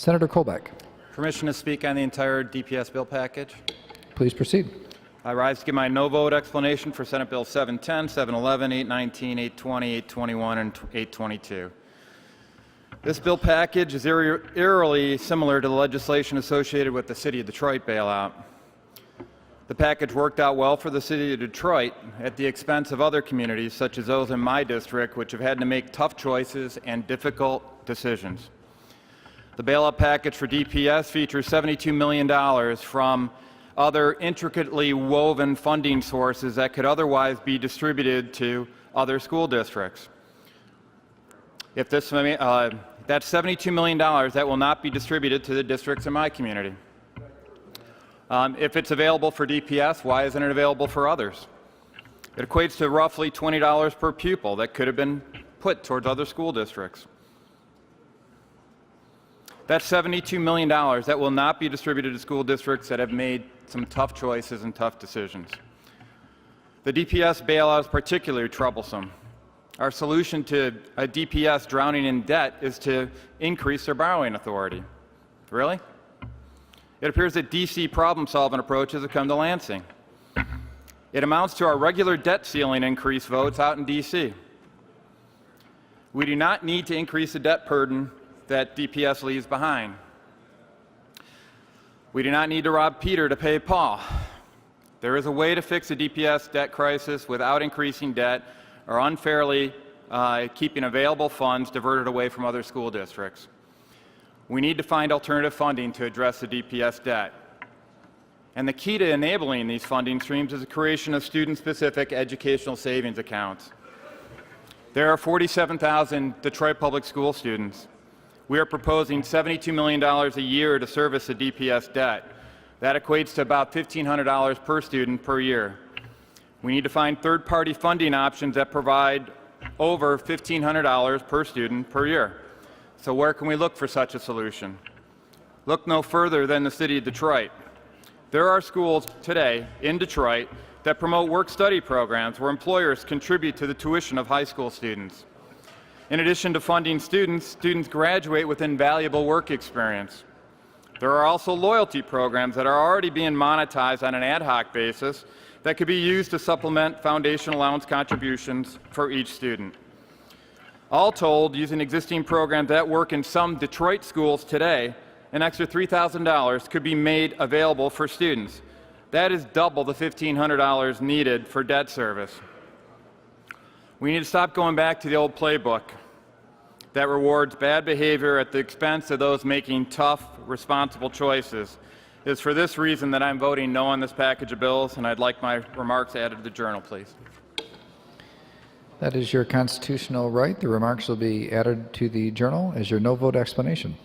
Senator Colbeck. Permission to speak on the entire DPS bill package. Please proceed. I rise to give my no vote explanation for Senate Bill 710, 711, 819, 820, 821, and 822. This bill package is eerily similar to the legislation associated with the City of Detroit bailout. The package worked out well for the City of Detroit at the expense of other communities, such as those in my district, which have had to make tough choices and difficult decisions. The bailout package for DPS features $72 million from other intricately woven funding sources that could otherwise be distributed to other school districts. If this, that's $72 million that will not be distributed to the districts in my community. If it's available for DPS, why isn't it available for others? It equates to roughly $20 per pupil that could have been put towards other school districts. That's $72 million that will not be distributed to school districts that have made some tough choices and tough decisions. The DPS bailout is particularly troublesome. Our solution to a DPS drowning in debt is to increase their borrowing authority. Really? It appears that DC problem-solving approaches have come to Lansing. It amounts to our regular debt ceiling increase votes out in DC. We do not need to increase the debt burden that DPS leaves behind. We do not need to rob Peter to pay Paul. There is a way to fix the DPS debt crisis without increasing debt or unfairly keeping available funds diverted away from other school districts. We need to find alternative funding to address the DPS debt. And the key to enabling these funding streams is the creation of student-specific educational savings accounts. There are 47,000 Detroit public school students. We are proposing $72 million a year to service the DPS debt. That equates to about $1,500 per student per year. We need to find third-party funding options that provide over $1,500 per student per year. So where can we look for such a solution? Look no further than the City of Detroit. There are schools today in Detroit that promote work-study programs where employers contribute to the tuition of high school students. In addition to funding students, students graduate with invaluable work experience. There are also loyalty programs that are already being monetized on an ad hoc basis that could be used to supplement foundation allowance contributions for each student. All told, using existing programs that work in some Detroit schools today, an extra $3,000 could be made available for students. That is double the $1,500 needed for debt service. We need to stop going back to the old playbook that rewards bad behavior at the expense of those making tough, responsible choices. It is for this reason that I'm voting no on this package of bills, and I'd like my remarks added to the journal, please. That is your constitutional right. The remarks will be added to the journal as your no vote explanation.